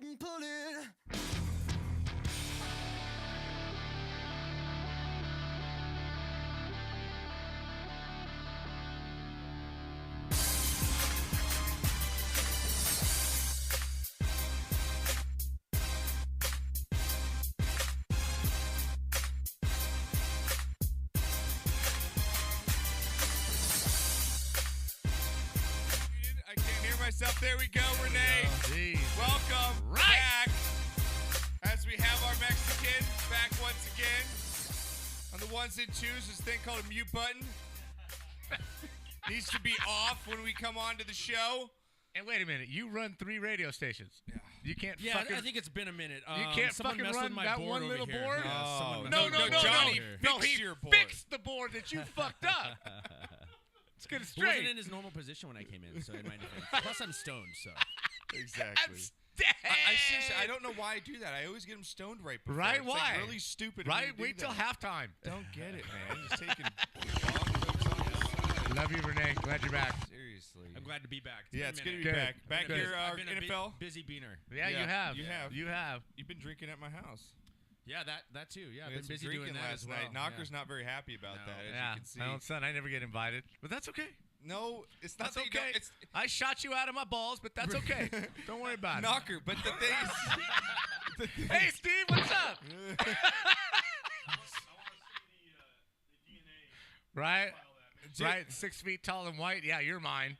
and pull it. I can't hear myself. There we go, Renee. Jeez. Welcome back as we have our Mexican back once again. On the ones and twos, this thing called a mute button. Needs to be off when we come on to the show. And wait a minute, you run 3 radio stations. Yeah. You can't Yeah, fucking... I think it's been a minute. You can't someone fucking messed run with my that board one over little here. board? Yeah, someone No, messed with my Johnny, board. no, fix he your board. fixed the board that you fucked up. Let's get it He straight. wasn't in his normal position when I came in, so in my defense. Plus, I'm stoned, so. Exactly. I seriously, I don't know why I do that. I always get them stoned right before. Right, It's why? Like really stupid. of me Right? to do Wait till that. halftime. Don't get it, man. Just taking long trips on this. Love you, Renee. Glad you're back. Seriously. I'm glad to be back. Yeah, been it's a good to be minute. back. Back Good. here, I've been a NFL. busy beaner. Yeah, Yeah, you have. you have. You have. You've been drinking at my house. Yeah, that too. Yeah, We I've had been some busy drinking doing that last as well. night. Knocker's yeah. not very happy about No. that, as Yeah. you can see. My own son, I never get invited. But that's okay. No, it's not That's that you don't- okay. It's I shot you out of my balls, but that's okay. Don't worry about it. Knocker, but the thing is... Hey, Steve, what's up? Right? Right? 6 feet tall and white. Yeah, you're mine.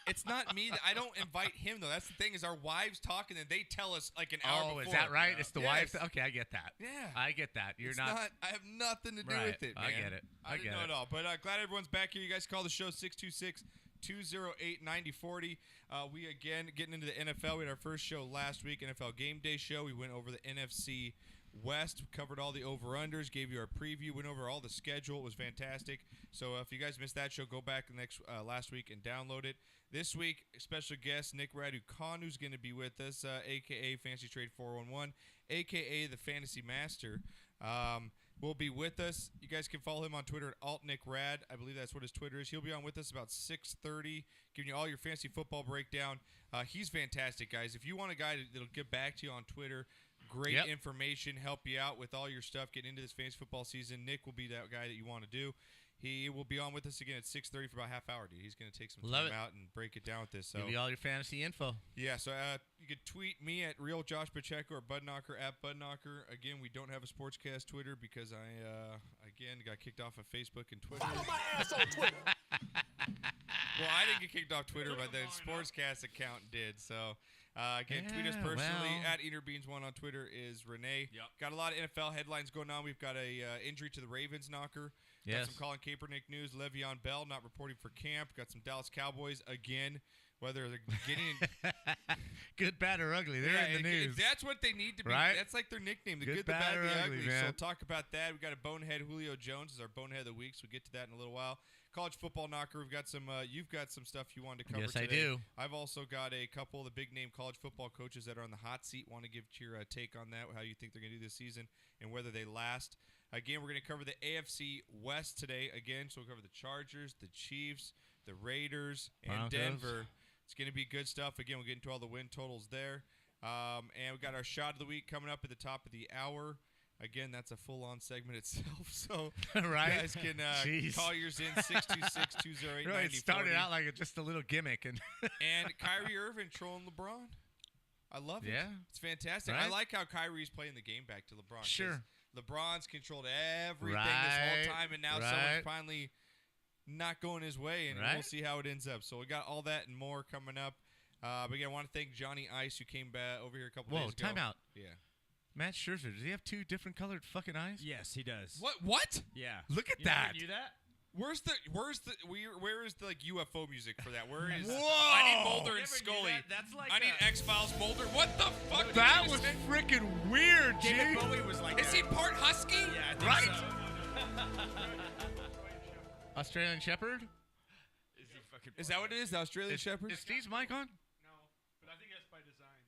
It's not me. I don't invite him, though. That's the thing is our wives talk, and then they tell us like an hour Oh, before. is that right? It's the Yes. wife. Okay, I get that. Yeah. I get that. You're It's not. I have nothing to do Right. with it, man. I get it. I didn't get know it. it all. But glad everyone's back here. You guys call the show 626-208-9040. We, again, getting into the NFL. We had our first show last week, NFL Game Day show. We went over the NFC West, covered all the over-unders, gave you our preview, went over all the schedule. It was fantastic. So if you guys missed that show, go back last week and download it. This week, special guest Nick Raducanu's going to be with us, a.k.a. Fantasy Trade 411, a.k.a. the Fantasy Master. Will be with us. You guys can follow him on Twitter at AltNickRad. I believe that's what his Twitter is. He'll be on with us about 6:30, giving you all your fantasy football breakdown. He's fantastic, guys. If you want a guy that'll get back to you on Twitter, great information, help you out with all your stuff, getting into this fantasy football season, Nick will be that guy that you want to do. He will be on with us again at 6:30 for about half hour, dude. He's going to take some time out and break it down with this. So Give you all your fantasy info. yeah, so you can tweet me at Real Josh Pacheco or Budknocker at Budknocker. Again, we don't have a Sportscast Twitter because I, again, got kicked off of Facebook and Twitter. Follow my ass on Twitter. Well, I didn't get kicked off Twitter, but the Sportscast account did. So, again, tweet us personally. At EaterBeans1 on Twitter is Renee. Yep. Got a lot of NFL headlines going on. We've got a injury to the Ravens, Knocker. Got Yes. some Colin Kaepernick news. LeVeon Bell not reporting for camp. Got some Dallas Cowboys again. Whether they're getting Good, bad, or ugly. They're in the news. That's what they need to be. Right? That's like their nickname, the Good, good, the bad, bad, or the ugly, ugly. man. So we'll talk about that. We've got a Bonehead. Julio Jones is our Bonehead of the week, so we'll get to that in a little while. College football knocker. We've got some. You've got some stuff you wanted to cover Yes, today. I do. I've also got a couple of the big name college football coaches that are on the hot seat. Want to give your take on that? How you think they're going to do this season and whether they last? Again, we're going to cover the AFC West today. Again, so we'll cover the Chargers, the Chiefs, the Raiders, and Broncos. Denver. It's going to be good stuff. Again, we'll get into all the win totals there. And we got our shot of the week coming up at the top of the hour. Again, that's a full-on segment itself. So Right? you guys can Jeez. call yours in 626-208-9040. Really, it started out like just a little gimmick. And And Kyrie Irving trolling LeBron. I love it. Yeah. It's fantastic. I Right? like how Kyrie's playing the game back to LeBron. 'cause Sure. LeBron's controlled everything Right, this whole time, and now right. someone's finally not going his way, and Right. we'll see how it ends up. So we got all that and more coming up. But again, I want to thank Johnny Ice, who came back over here a couple days ago. time out. Yeah. Matt Scherzer, does he have 2 different colored fucking eyes? Yes, he does. What? Yeah. Look at You never that. knew that? Where is the like UFO music for that? Where is? Whoa! I need Mulder and Never knew Scully. that. That's like I need X-Files Mulder. What the fuck? That did you was just say? freaking weird, David G. Bowie was like Is that. he part husky? Yeah, I think Right? so. Australian Shepherd? Is he fucking Is that what it is? The Australian Shepherd? Is Steve's mic on? No, but I think that's by design.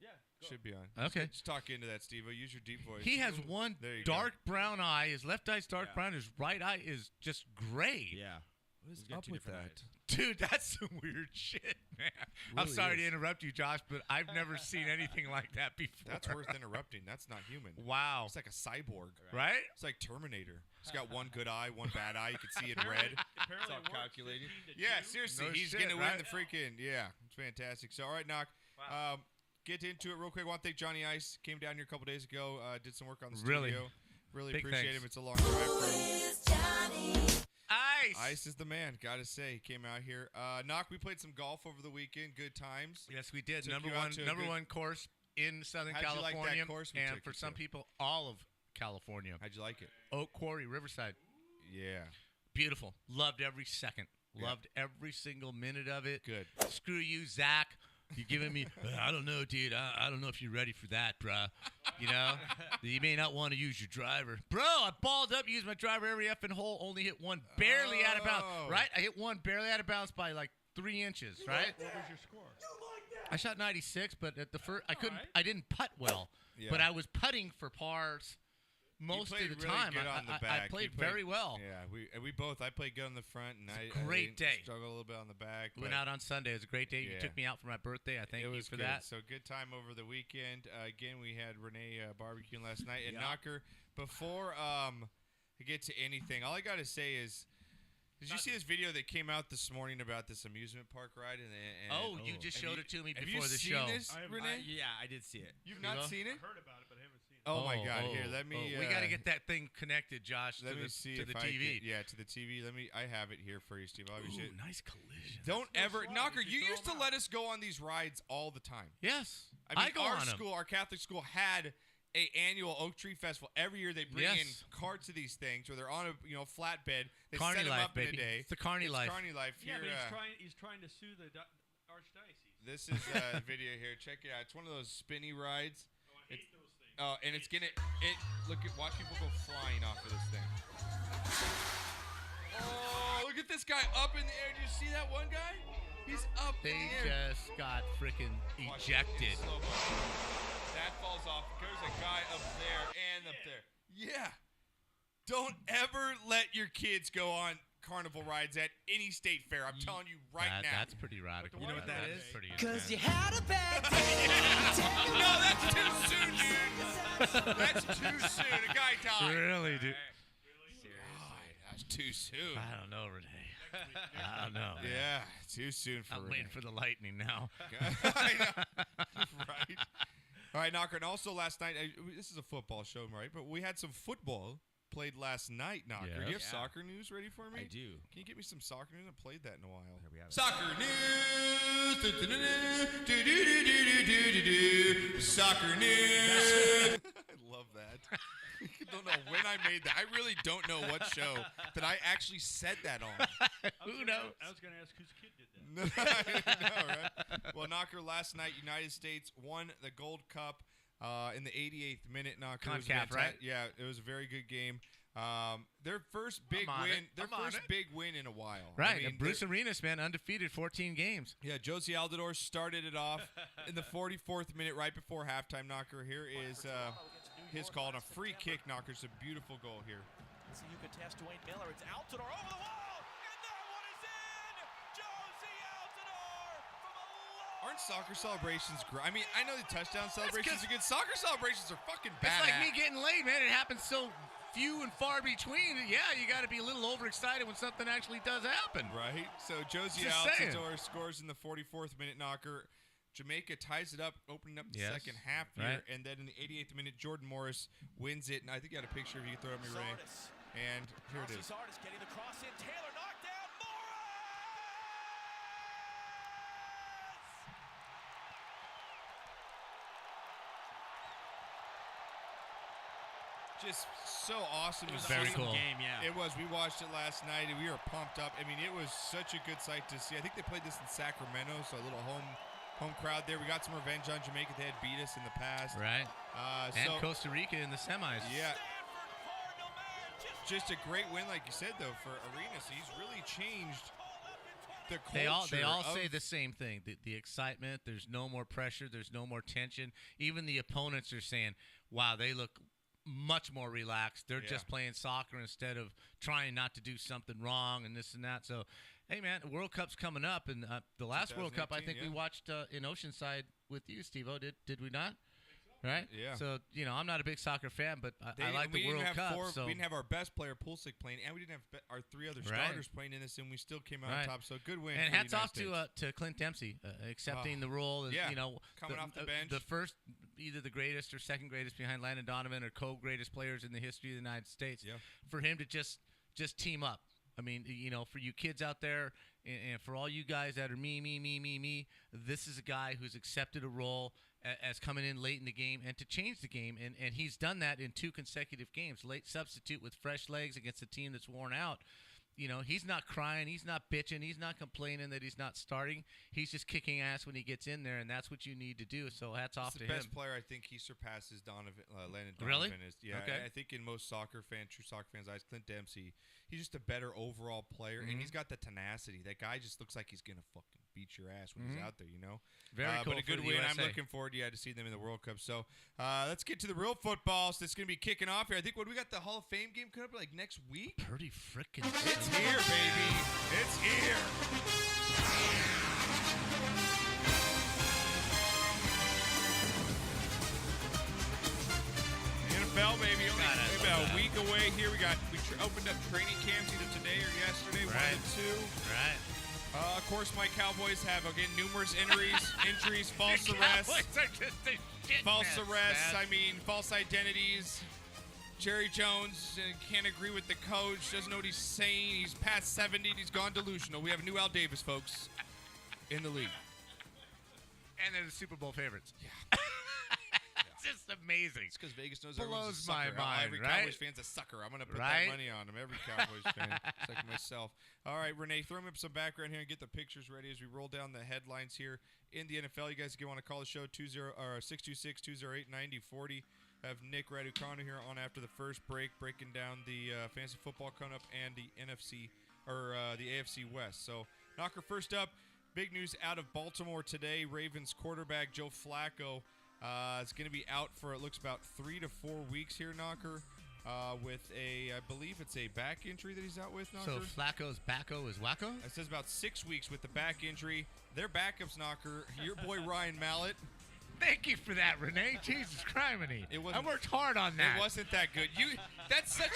Yeah. Go. Should be on. Okay. Just talk into that, Steve. Use your deep voice. He has one There you dark brown eye. His left eye's dark Yeah. brown. His right eye is just gray. Yeah. What is got up two with different that? eyes. Dude, that's some weird shit, man. I'm Really sorry to is. interrupt you, Josh, but I've never seen anything like that before. That's worth interrupting. That's not human. Wow. It's like a cyborg. Right? It's like Terminator. He's got one good eye, one bad eye. You can see it red. Apparently, all it worked calculated. 15 to Yeah, 2. seriously, No he's shit, gonna win right? the freaking It's fantastic. So, all right, Knock. Get into it real quick. I want to thank Johnny Ice. Came down here a couple days ago. Did some work on the Really? studio. Really Big appreciate thanks. him. It's a long drive for him. Ice. Ice is the man. Gotta say, he came out here. Knock. We played some golf over the weekend. Good times. Yes, we did. Took Number you out to a number good- one course in Southern How'd you like that California, course we and took for you some to? people, all of California. How'd you like it? Oak Quarry, Riverside, Yeah. beautiful. Loved every second. Yeah. Loved every single minute of it. Good. Screw you, Zach. You're giving me. I don't know, dude. I don't know if you're ready for that, bruh. You know, you may not want to use your driver, bro. I balled up, used my driver every effing hole. Only hit one barely out of bounds. Oh. Right? I hit one barely out of bounds by like 3 inches. Right? What was your score? I shot 96, but at the first, I couldn't. right. I didn't putt well, Yeah. but I was putting for pars most of played the really time. good on the I back. played You very well. Yeah, we both. I played good on the front, and I great didn't day. Struggled a little bit on the back. Went but out on Sunday. It was a great day. You Yeah. took me out for my birthday. I thank it you was for good. that. So good time over the weekend. Again, we had Renee barbecuing last night. And Yeah. Knocker, before I get to anything, all I got to say is, did you see this video that came out this morning about this amusement park ride? And You just Have showed you- it to me have before you the seen show. this, I have- Renee? Yeah, I did see it. You've You not know? seen I it? heard about it, but I haven't seen it. Oh my God! Here, let me. we got to get that thing connected, Josh, Let to me the, see to if the I TV. Can, yeah, to the TV. I have it here for you, Steve. Obviously. Ooh, nice collision. Don't no ever, slide. Knocker. You You throw used to 'em let out. us go on these rides all the time. Yes, I mean, go our on 'em. school, our Catholic school, had a annual Oak Tree Festival. Every year they bring in Yes. carts of these things, or they're on a flatbed. They Carny set them life, up in baby. a day. It's the Carny It's life. Carny life. Yeah, Here, but he's trying to sue the archdiocese. this is a video here. Check it out. It's one of those spinny rides. Oh, I hate those things. Oh, and it's gonna watch people go flying off of this thing. Oh, look at this guy up in the air. Do you see that one guy? He's up They in the air. just got freaking Watch it in ejected. slow motion. That falls off. There's a guy up there and up there. Yeah. Don't ever let your kids go on carnival rides at any state fair. I'm telling you right now. That's pretty radical. You know what that That's is? pretty Cause you intense. had a bad day. No, that's too soon, dude. That's too soon. A guy died. Really, dude? God, that's too soon. I don't know, Renee. I don't know. man. Yeah, too soon for I'm Renee. waiting for the lightning now. I know. Right. All right, Knocker. And also last night, this is a football show, right? But we had some football played last night, Knocker. Yes. Do you have Yeah. soccer news ready for me? I do. Can you get me some soccer news? I haven't played that in a while. Here we have it. Soccer news. Do-do-do-do-do-do-do-do. Soccer news. I love that. I don't know when I made that. I really don't know what show that I actually said that on. Who knows? I was going to ask whose kid did that. No, I know, right? Well, Knocker, last night, United States won the Gold Cup in the 88th minute. Knocker, It was CONCACAF, right? Yeah, it was a very good game. Their first big I'm on win. it. Their I'm on first it. big win in a while. Right. I mean, and Bruce Arenas, man, undefeated, 14 games. yeah, Josie Altidore started it off in the 44th minute, right before halftime. Knocker, here is his call on a free kick. Knocker, it's a beautiful goal here. So you can test Dwayne Miller. It's Altidore over the wall, and that one is in. Josie Altidore from a low. Aren't soccer celebrations great? I mean, I know the touchdown celebrations are good. Soccer celebrations are fucking It's badass. like me getting laid, man. It happens so few and far between. Yeah, you got to be a little overexcited when something actually does happen. Right? So Josie Just saying. Altidore scores in the 44th minute. Knocker. Jamaica ties it up, opening up the Yes, second half here. right. And then in the 88th minute, Jordan Morris wins it. And I think you got a picture if you can throw it up me, Renee. Sardis. And here it is. Sardis getting the cross in. Taylor knocked down. Just so awesome to Very see. cool. Game, yeah. It was. We watched it last night, and we were pumped up. I mean, it was such a good sight to see. I think they played this in Sacramento, so a little home crowd there. We got some revenge on Jamaica. They had beat us in the past. Right. So And Costa Rica in the semis. yeah, Stanford Cardinal man just a great win, like you said, though, for Arenas. He's really changed the culture. They all of- say the same thing. The excitement. There's no more pressure. There's no more tension. Even the opponents are saying, "Wow, they look much more relaxed. They're Yeah. just playing soccer instead of trying not to do something wrong and this and that. So, hey, man, World Cup's coming up. And the last World Cup, I think we 2018, watched in Oceanside with you, Steve-O. Did we not? Right? Yeah. So, I'm not a big soccer fan, but I like the we World didn't have Cup. So we didn't have our best player, Pulisic, playing, and we didn't have our 3 other Right. starters playing in this, and we still came out on Right. top. So good win. And for hats the off United States. to Clint Dempsey accepting the role. As, Yeah, coming off the bench. The first, either the greatest or second greatest behind Landon Donovan or co-greatest players in the history of the United States. Yeah. For him to just team up. I mean, for you kids out there and for all you guys that are me, this is a guy who's accepted a role as coming in late in the game and to change the game. And he's done that in 2 consecutive games. Late substitute with fresh legs against a team that's worn out. He's not crying. He's not bitching. He's not complaining that he's not starting. He's just kicking ass when he gets in there, and that's what you need to do. So hats off He's to the him. best player. I think he surpasses Landon Donovan. Really? Yeah, Okay. I think in most true soccer fans' eyes, Clint Dempsey, he's just a better overall player, and he's got the tenacity. That guy just looks like he's going to fucking beat your ass when he's out there, Very cool But a for good the win. USA. I'm looking forward to see them in the World Cup. So let's get to the real football. So it's going to be kicking off here. I think, we got the Hall of Fame game coming up next week? Pretty freaking It's here, baby. It's here. NFL, baby. Only God, I love about a that. week away here. We opened up training camps either today or yesterday, Right. 1 and 2. Right. Of course, my Cowboys have, again, numerous injuries, false arrests. Cowboys are just a shit False mess, arrests, man. false identities. Jerry Jones can't agree with the coach, doesn't know what he's saying. He's past 70, he's gone delusional. We have a new Al Davis, folks, in the league. And they're the Super Bowl favorites. Yeah. It's just amazing. It's because Vegas knows Blows everyone's a my sucker. mind, Every right? Cowboys fan's a sucker. I'm going to put Right? that money on him. Every Cowboys fan. It's like myself. All right, Renee, throw me up some background here and get the pictures ready as we roll down the headlines here in the NFL. You guys want to call the show 626-208-9040. Have Nick Raducanu here on after the first break, breaking down the fantasy football coming up and the the AFC West. So, Knocker, first up, big news out of Baltimore today. Ravens quarterback Joe Flacco is going to be out for, it looks, about 3 to 4 weeks here, Knocker, with I believe it's a back injury that he's out with, Knocker. So Flacco's backo is wacko? It says about 6 weeks with the back injury. Their backups, Knocker, your boy Ryan Mallett. Thank you for that, Renee. Jesus criminy. It I wasn't- worked hard on that. It wasn't that good. That's a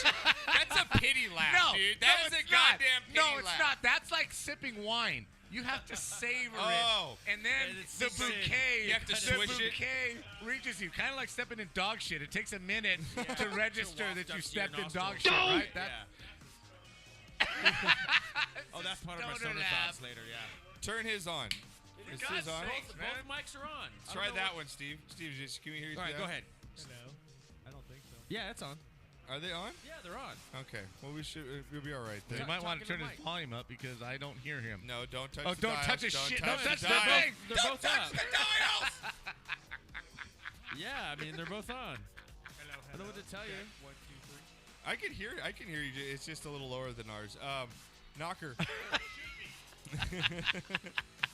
pity laugh, No, dude. no, That is a it's not. goddamn pity No, it's laugh. not. That's like sipping wine. You have to savor Oh. it. And then And it's the so bouquet. You have to the swish it. bouquet reaches you. Kind of like stepping in dog shit. It takes a minute to register waft that up you to your stepped in nostrils. dog shit, right? That, Oh, that's part of my Stoner stoner laugh. thoughts later, yeah. Turn his on. Is his on? Both mics are on. Try that one, Steve. Steve, can we hear you? All right, through go that? ahead. No, I don't think so. Yeah, it's on. Are they on? Yeah, they're on. Okay. Well, we'll be all right you then. might want to talking turn to his Mike. volume up because I don't hear him. No, don't touch Oh, the don't dials. touch his shit. Don't touch the dials. thing. They're both up. dials! Yeah, I mean, they're both on. Hello, I don't know what to tell you. 1, 2, 3. I can hear you. It's just a little lower than ours. Knocker.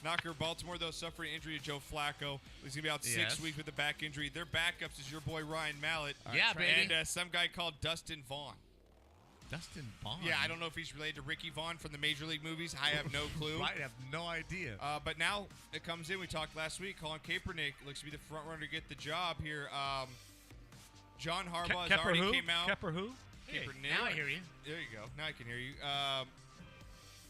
Knocker, Baltimore, though, suffering injury to Joe Flacco. He's going to be out 6 Yes. weeks with a back injury. Their backups is your boy Ryan Mallett. Yeah, baby. And some guy called Dustin Vaughn. Dustin Bond. Yeah, I don't know if he's related to Ricky Vaughn from the Major League movies. I have no clue. I have no idea. But now it comes in. We talked last week. Colin Kaepernick looks to be the front runner to get the job here. John Harbaugh has already came out. Kepper who? Kaepernick. Now I hear you. There you go. Now I can hear you.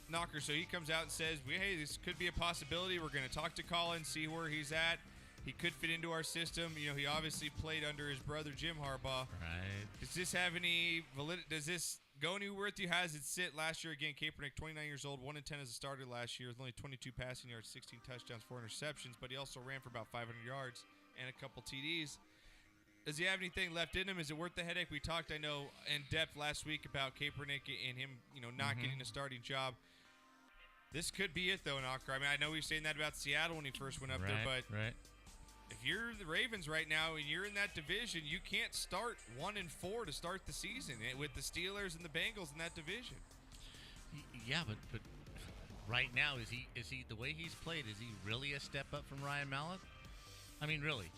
Knocker, so he comes out and says, hey, this could be a possibility. We're going to talk to Colin, see where he's at. He could fit into our system. You know, he obviously played under his brother, Jim Harbaugh. Right. Does this have any validity? Does this go anywhere with you? How does it sit? Last year, again, Kaepernick, 29 years old, 1 in 10 as a starter last year with only 22 passing yards, 16 touchdowns, 4 interceptions, but he also ran for about 500 yards and a couple TDs. Does he have anything left in him? Is it worth the headache? We talked, I know, in depth last week about Kaepernick and him, not getting a starting job. This could be it, though, Knocker. I mean, I know we were saying that about Seattle when he first went up there, but if you're the Ravens right now and you're in that division, you can't start 1-4 to start the season with the Steelers and the Bengals in that division. Yeah, but right now, is he the way he's played? Is he really a step up from Ryan Mallett? I mean, really,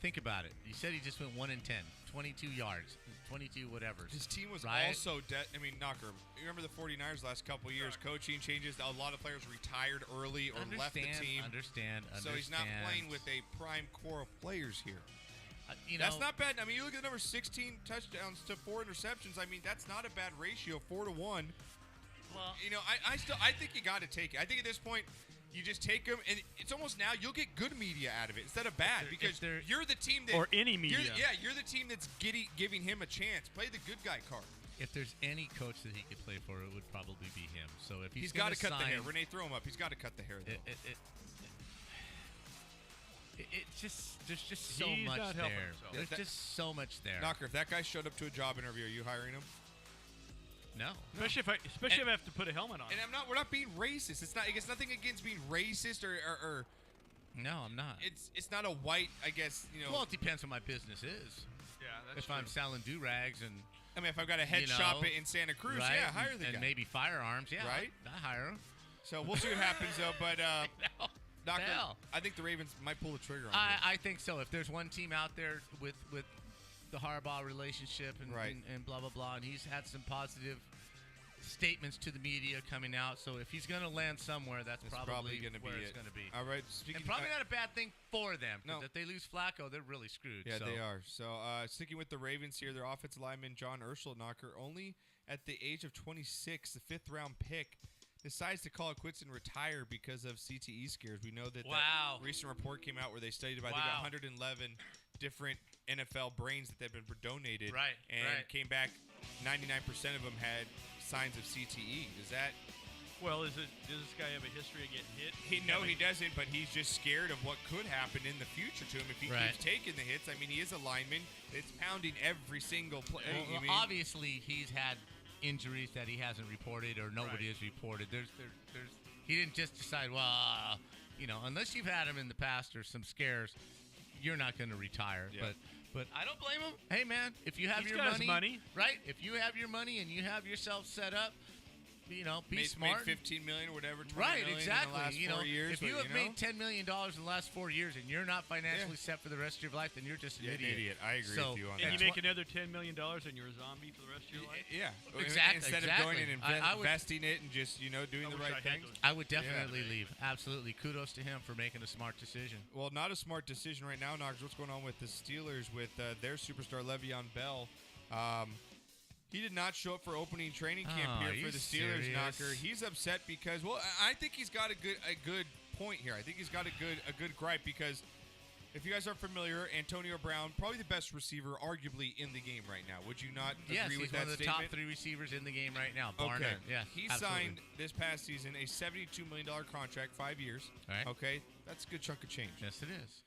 think about it. You said he just went 1 in 10, 22 yards, 22 whatever. His team was right? also Knocker. You remember the 49ers last couple of years, coaching changes. A lot of players retired early or left the team. Understand. So he's not playing with a prime core of players here. That's not bad. I mean, you look at the number 16 touchdowns to 4 interceptions. I mean, that's not a bad ratio, 4 to 1. Well, I think you got to take it. I think at this point, you just take him, and it's almost now you'll get good media out of it instead of bad because you're the team that or any media. You're the team that's giving him a chance. Play the good guy card. If there's any coach that he could play for, it would probably be him. So if he's got to cut the hair. Renee, throw him up. He's got to cut the hair. Though. It's just there's just so He's much not there. helping himself. There's just so much there. Knocker, if that guy showed up to a job interview, are you hiring him? No. Especially if I have to put a helmet on. And we're not being racist. It's nothing against being racist or No, I'm not. It's not a white, I guess, Well, it depends what my business is. Yeah, that's if I'm selling do-rags and I mean, if I've got a head shop in Santa Cruz, right? yeah, hire the guy. And maybe firearms, yeah. Right? I hire him. So we'll see what happens, though. But, Knocker, Hell. I think the Ravens might pull the trigger on I think so. If there's one team out there with the Harbaugh relationship and, Right. and blah, blah, blah, and he's had some positive statements to the media coming out. So if he's going to land somewhere, that's probably going to be where it. it's going to be. All right. And probably not a bad thing for them. No. Because if they lose Flacco, they're really screwed. Yeah, so. they are. So sticking with the Ravens here, their offensive lineman, John Urschel, Knocker, only at the age of 26, the 5th-round pick, decides to call it quits and retire because of CTE scares. We know that that recent report came out where they studied about, I think, 111 different NFL brains that had been donated. Right, and came back, 99% of them had signs of CTE. Is that... Well, does this guy have a history of getting hit? He doesn't, but he's just scared of what could happen in the future to him if he keeps taking the hits. I mean, he is a lineman. It's pounding every single play. Well, obviously, he's had injuries that he hasn't reported or nobody has reported. There's he didn't just decide, well, unless you've had him in the past or some scares, you're not going to retire. Yeah. But I don't blame him. Hey, man, if you have He's your got his money, right? If you have your money and you have yourself set up, be smart. Made $15 million or whatever, $20 right, million exactly. in the last 4 years. If you have made $10 million in the last 4 years and you're not financially set for the rest of your life, then you're just an idiot. I agree with you on that. And you make another $10 million and you're a zombie for the rest of your life? Yeah. Exactly. Instead of going and investing it and just, doing the right thing. I would definitely leave. Absolutely. Kudos to him for making a smart decision. Well, not a smart decision right now, Knox. What's going on with the Steelers with their superstar Le'Veon Bell? He did not show up for opening training camp here for the Steelers, serious? Knocker. He's upset because, I think he's got a good point here. I think he's got a good gripe because if you guys aren't familiar, Antonio Brown, probably the best receiver, arguably in the game right now. Would you not agree with that statement? Yes, he's one of the top 3 receivers in the game right now. Bar none. Yeah, he signed this past season a $72 million contract, 5 years. All right. Okay, that's a good chunk of change. Yes, it is.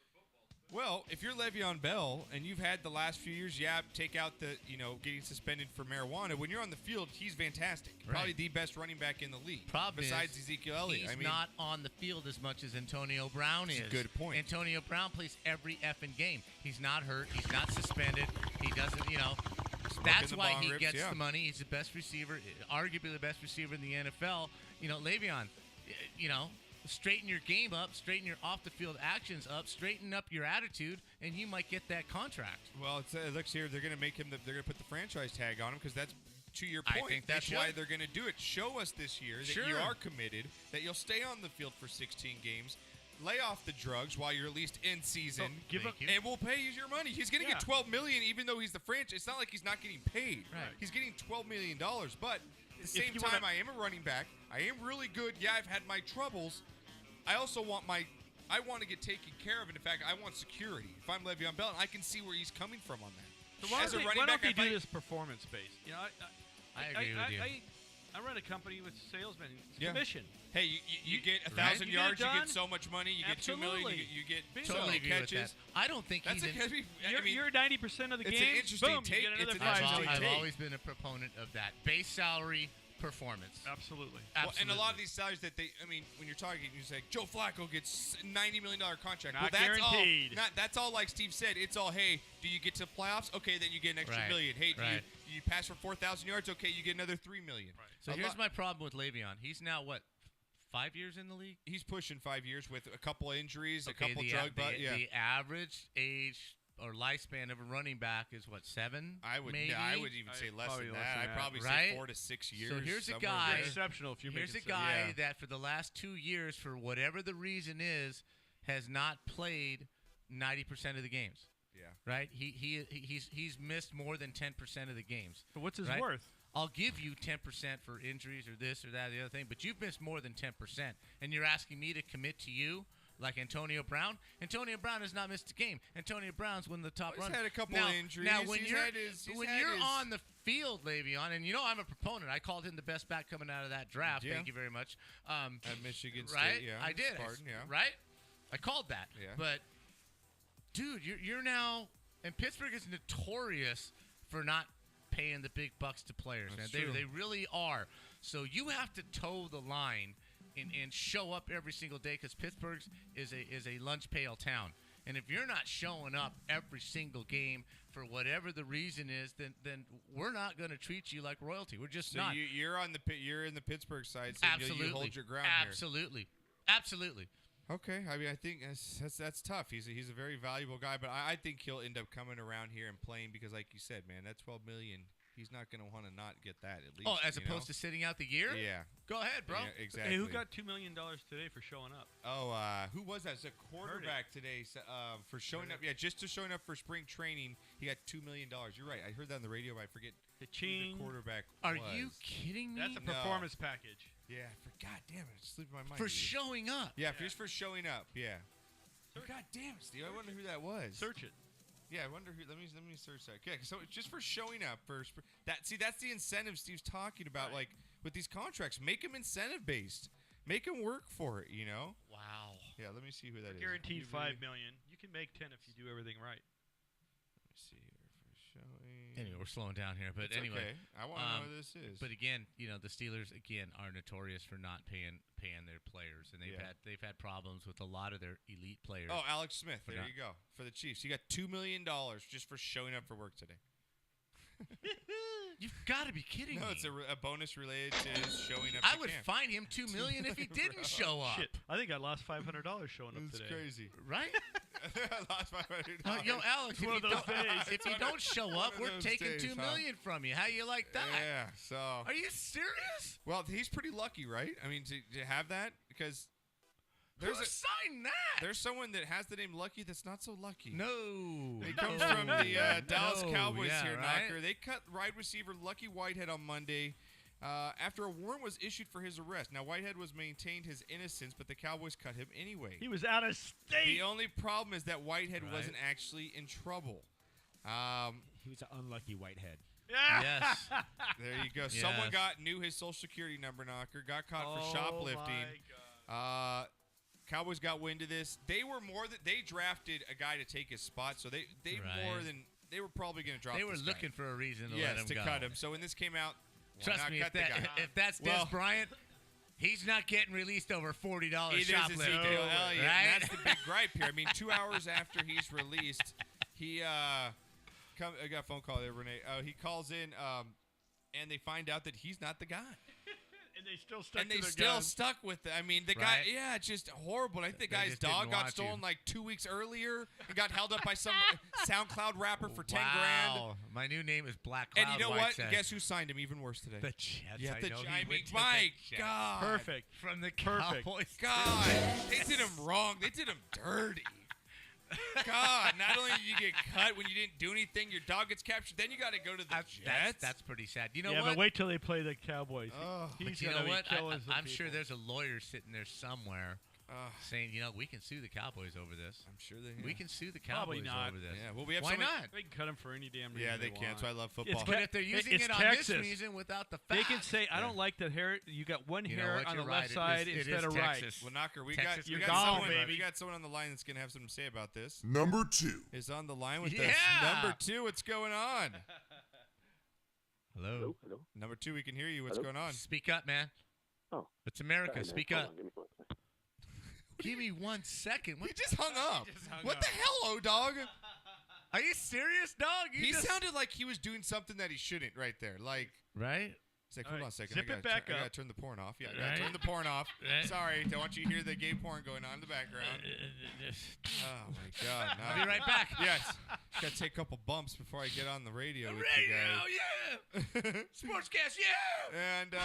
Well, if you're Le'Veon Bell and you've had the last few years, take out the, getting suspended for marijuana. When you're on the field, he's fantastic. Right. Probably the best running back in the league. Problem besides is, Ezekiel Elliott. He's not on the field as much as Antonio Brown is. That's a good point. Antonio Brown plays every effing game. He's not hurt. He's not suspended. He doesn't, That's why he gets the money. He's the best receiver, arguably the best receiver in the NFL. Le'Veon, straighten your game up, straighten your off-the-field actions up, straighten up your attitude, and you might get that contract. Well, it looks here they're going to make him. They're going to put the franchise tag on him because that's to your point. I think that's why they're going to do it. Show us this year that you are committed, that you'll stay on the field for 16 games. Lay off the drugs while you're at least in season, and we'll pay you your money. He's going to get $12 million, even though he's the franchise. It's not like he's not getting paid. Right. He's getting $12 million, but at the same time, I am a running back. I am really good. Yeah, I've had my troubles. I also want I want to get taken care of, and in fact, I want security. If I'm Le'Veon Bell, I can see where he's coming from on that. So why don't they do this performance-based? I agree with you. I run a company with salesmen. It's commission. Hey, you get 1,000 yards, you get so much money. You Absolutely. get $2 million, you get totally agree catches. with that. I don't think That's you're 90% of the it's game. an interesting Boom, take. you get another It's an interesting $5 I've take. always been a proponent of that. Base salary, performance. Absolutely. Well, and a lot of these salaries that when you're talking, you say Joe Flacco gets $90 million contract. Not well, that's guaranteed. That's all like Steve said. It's all, hey, do you get to playoffs? Okay, then you get an extra Right. million. Hey, do Right. you pass for 4,000 yards? Okay, you get another $3 million. Right. So here's my problem with Le'Veon. He's now, 5 years in the league? He's pushing 5 years with a couple of injuries, a couple the drug. average age or lifespan of a running back is what, 7? I would maybe? I would even say less than that. I'd probably right? say 4 to 6 years. So here's a somewhere guy. there. Exceptional. If you Here's a make it guy that for the last 2 years, for whatever the reason is, has not played 90% of the games. Yeah. Right? He's missed more than 10% of the games. So what's his right? worth? I'll give you 10% for injuries or this or that or the other thing, but you've missed more than 10%, and you're asking me to commit to you like Antonio Brown? Antonio Brown has not missed a game. Antonio Brown's one of the top runners. He's had a couple injuries. Now, when He's you're, had his- he's when had you're his- on the field, LeVeon, and you know I'm a proponent. I called him the best back coming out of that draft. Yeah. Thank you very much. At Michigan State, right? yeah. I did. Spartan, yeah. Right? I called that. Yeah. But, dude, you're now – and Pittsburgh is notorious for not paying the big bucks to players, That's man. true. They really are. So you have to toe the line and show up every single day because Pittsburgh is a lunch pail town. And if you're not showing up every single game for whatever the reason is, then we're not going to treat you like royalty. We're just So not. you're in the Pittsburgh side, so Absolutely. you hold your ground Absolutely. Absolutely. here. Okay, I mean, I think that's tough. He's a very valuable guy, but I think he'll end up coming around here and playing because, like you said, man, that $12 million, he's not going to want to not get that at least. Oh, as opposed to sitting out the year? Yeah. Go ahead, bro. Yeah, exactly. Hey, who got $2 million today for showing up? Oh, who was that? It's a quarterback today for showing up. Yeah, just to showing up for spring training, he got $2 million. You're right. I heard that on the radio, but I forget who the quarterback Are was. you kidding me? That's a performance package. Yeah, God damn it, it's slipping my mind. For dude. showing up. Yeah, just for showing up. Yeah. God damn it, Steve. I wonder who that was. Search it. Yeah, I wonder who. Let me search that. Yeah, so it's just for showing up for that. See, that's the incentive Steve's talking about. Like with these contracts, make them incentive based. Make them work for it. You know. Wow. Yeah, let me see who that is. Guaranteed $5 million. You can make 10 if you do everything right. Let me see here for showing. Anyway, we're slowing down here, but It's anyway, okay. I want to know who this is. But again, the Steelers again are notorious for not paying their players, and they've had problems with a lot of their elite players. Oh, Alex Smith. There not- you go for the Chiefs. He got $2 million just for showing up for work today. You've got to be kidding No, me. it's a bonus related to his showing up. I to would camp. fine him $2 million if he didn't show up. Shit, I think I lost $500 showing up It's today. crazy. Right? I lost $500. Yo, Alex, One of those days. if you don't show up, of we're those taking days, $2 million from you. How you like that? Yeah. So. Are you serious? Well, he's pretty lucky, right? I mean, to have that because Who signed that? there's someone that has the name Lucky that's not so lucky. No. He comes from the Dallas No, Cowboys yeah, here, right? Knocker. They cut wide receiver Lucky Whitehead on Monday after a warrant was issued for his arrest. Now, Whitehead was maintained his innocence, but the Cowboys cut him anyway. He was out of state. The only problem is that Whitehead Right. wasn't actually in trouble. He was an unlucky Whitehead. Yes. There you go. Yes. Someone knew his social security number, Knocker. Got caught for shoplifting. My God. Cowboys got wind of this. They were they drafted a guy to take his spot, so they Right. they were probably going to drop. They were this guy. looking for a reason to yes let him to go. cut him. So when this came out, why Trust not me, cut if, the guy? if that's Des Well, Bryant, he's not getting released over $40 It is shoplifting. Ezekiel Elliott, right? and that's the big gripe here. I mean, 2 hours after he's released, he I got a phone call there, Renee. He calls in, and they find out that he's not the guy. And they still stuck And to they their still guns. stuck with it. I mean, the Right. guy, yeah, it's just horrible. I think the They guy's just didn't dog got want stolen you. like 2 weeks earlier and got held up by some SoundCloud rapper for 10 grand. Wow. My new name is Black Cloud And you know what? Whiteside. Guess who signed him even worse today? The Jets. yeah, I the know. Gi- He I went mean, to my the Jets. God. Perfect. From the Perfect. Cowboys. God, they did him wrong. They did him dirty. God, not only did you get cut when you didn't do anything, your dog gets captured, then you got to go to the Jets. That's pretty sad. You know yeah, what? but wait till they play the Cowboys. Oh. But He's you gonna know be what? killing some I'm sure people. there's a lawyer sitting there somewhere Ugh. saying, we can sue the Cowboys over this. I'm sure they. We can sue the Probably Cowboys not. over this. Yeah, well, we have Why someone- not? They can cut him for any damn reason. Yeah, they can. want. So I love football. But if they're using it's it on Texas. this reason without the They facts, can say, I don't like that hair. You got one You know hair what? on the You're left right. side It is instead of right. Texas. Well, Knocker, we Texas, got you're we gone, someone, baby. we got someone on the line that's gonna have something to say about this. Number 2. Is on the line with Yeah. us. Number 2, what's going on? Hello. Hello. Number 2, we can hear you. What's Hello? going on? Speak up, man. Oh. It's America. Sorry, man. Speak Hold up. on, give me 1 second. Give me 1 second. He just hung up. just hung What up. the hell, O-Dog? Are you serious, dog? He sounded like he was doing something that he shouldn't right there. Like, right. he's like, All hold right, on a second. zip I gotta it back I gotta up. turn the porn off. Yeah, I Right. gotta turn the porn off. Right. Sorry, don't want you to hear the gay porn going on in the background. Oh, my God. I'll be right back. Yes. Got to take a couple bumps before I get on the radio The with radio, you guys. yeah. Sportscast, yeah. And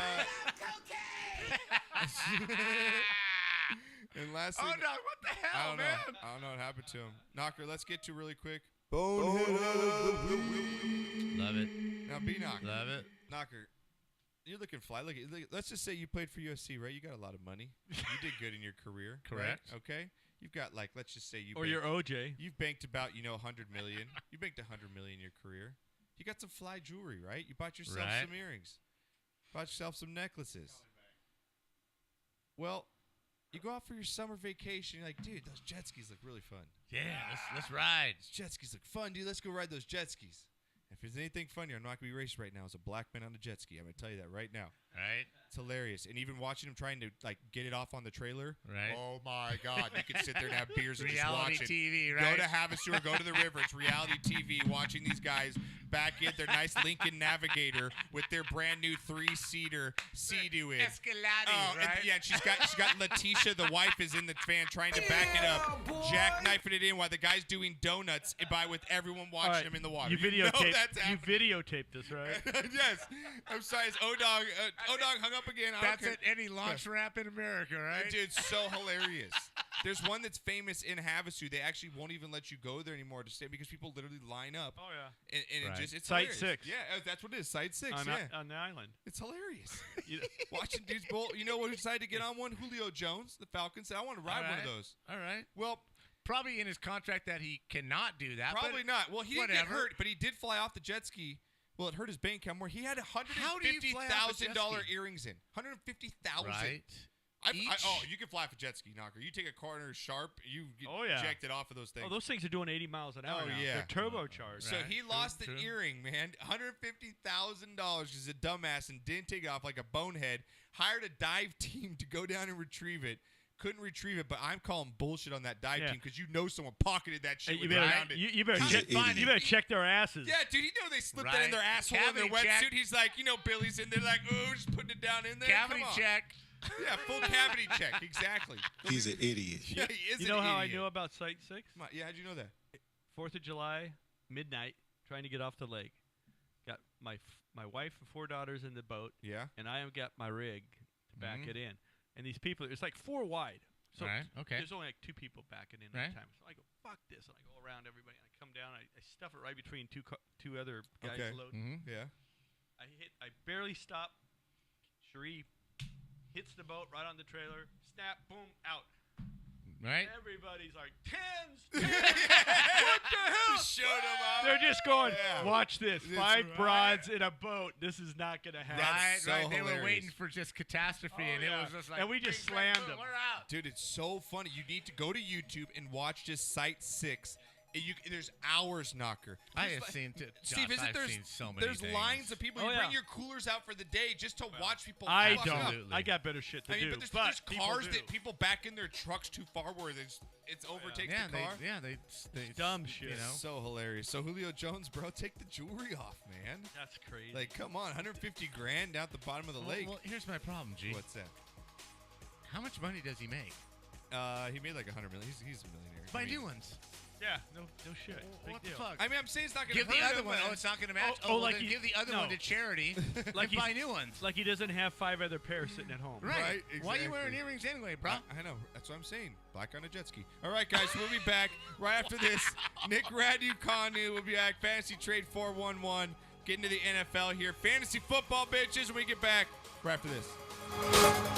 and lastly, Oh, no, what the I hell, don't man? know. I don't know what happened to him. Knocker, let's get to really quick. Bonehead of the week. Love it. Now, B-Knock. Love it. Knocker, you're looking fly. Look, let's just say you played for USC, right? You got a lot of money. You did good in your career. Correct. Right? Okay. You've got, like, let's just say you Or your OJ. You've banked about, 100 million. You banked 100 million in your career. You got some fly jewelry, right? You bought yourself Right. some earrings. Bought yourself some necklaces. Well, you go out for your summer vacation. You're like, dude, those jet skis look really fun. Yeah, let's ride. Those jet skis look fun, dude. Let's go ride those jet skis. If there's anything funnier, I'm not going to be racist right now, as a black man on a jet ski. I'm going to tell you that right now. Right. It's hilarious. And even watching him trying to, like, get it off on the trailer. Right. Oh, my God. You can sit there and have beers and just Reality watch it. TV, right? Go to Havasu or go to the river. It's reality TV watching these guys back in their nice Lincoln Navigator with their brand new 3-seater Sea-Doo in. Escalade, Oh, right? and, yeah, and she's got Letitia, the wife, is in the fan trying to back it up, jackknifing it in while the guy's doing donuts with everyone watching All right, him in the water. You videotaped. that's You happening. videotaped this, right? Yes. I'm sorry. It's O-Dog. O-Dog hung up again. I don't That's care. at any launch ramp in America, right? Dude, it's so hilarious. There's one that's famous in Havasu. They actually won't even let you go there anymore to stay because people literally line up. Oh yeah. And Right. it's Site hilarious. 6. Yeah, that's what it is. Site 6. On, yeah. on the island. It's hilarious. You- Watching dudes bowl. You know what decided to get on one? Julio Jones, the Falcons, said, I want to ride one of those. All right. Well, Probably in his contract that he cannot do that. probably but not. Well, he didn't get whatever. hurt, but he did fly off the jet ski. Well, it hurt his bank account more. He had How do you fly off a jet $150,000 ski? earrings in. $150,000. Right. Oh, you can fly off a jet ski, Knocker. You take a corner sharp, you get Oh, yeah. ejected off of those things. Oh, those things are doing 80 miles an hour Oh, now. yeah. They're turbocharged. So Right. he lost True, an true. earring, man. $150,000 because he's a dumbass and didn't take it off like a bonehead. Hired a dive team to go down and retrieve it. Couldn't retrieve it, but I'm calling bullshit on that dive Yeah. team because you know someone pocketed that shit Hey, you when they better, found it. you better He's check. an idiot. You better check their asses. Yeah, dude, you know they slipped that in Right. their asshole in their Cavity wetsuit. check. He's like, Billy's in there like, oh, just putting it down in there. Cavity Come on. check. Yeah, full cavity check. Exactly. He's an idiot. Yeah, he is You know an how idiot. I know about Site 6? Come on, yeah, how'd you know that? 4th of July, midnight, trying to get off the lake. Got my wife and 4 daughters in the boat, Yeah. and I have got my rig to back Mhm. it in. And these people, it's like 4 wide. So Right, okay. there's only like 2 people backing in Right. at a time. So I go, fuck this. And I go around everybody. And I come down. I stuff it right between two other guys Okay. loading. Mm-hmm. Yeah. I barely stop. Cherie hits the boat right on the trailer. Snap, boom, out. Right? Everybody's like, tens. What the hell? Just showed him off. They're just going, Yeah. watch this. That's 5 right. broads in a boat. This is not going to happen. Right, so right. They were hilarious. waiting for just catastrophe, and yeah. it was just like, And we just bing, bang, slammed boom, them. We're out. Dude, it's so funny. You need to go to YouTube and watch just Site 6. There's hours, Knocker. I There's have like- seen, Steve, Josh, isn't I've there's seen so many there's things. lines of people. Oh, You bring yeah. your coolers out for the day just to watch people. I fuck don't. up. Absolutely. I got better shit to I mean, do. but there's people cars do. that people back in their trucks too far where it's overtakes Yeah, the car. they Dumb shit. You know, So hilarious. So Julio Jones, bro, take the jewelry off, man. That's crazy. Like, come on, 150 grand down at the bottom of the lake. Well, here's my problem, G. What's that? How much money does he make? He made like 100 million. He's a millionaire. Buy I mean, new ones. yeah, no shit. Big What deal. the fuck? I mean, I'm saying it's not going to Give the hurt other him, one. man. Oh, it's not going to match. Oh, well, like then he- give the other no. one to charity Like and buy he's- new ones. Like he doesn't have 5 other pairs sitting at home. Right, Why are you wearing exactly. earrings anyway, bro? I know. That's what I'm saying. Black on a jet ski. All right, guys. We'll be back right after this. Nick Radu-Kanu will be back. Fantasy Trade 411. Getting to the NFL here. Fantasy football, bitches. When we get back right after this.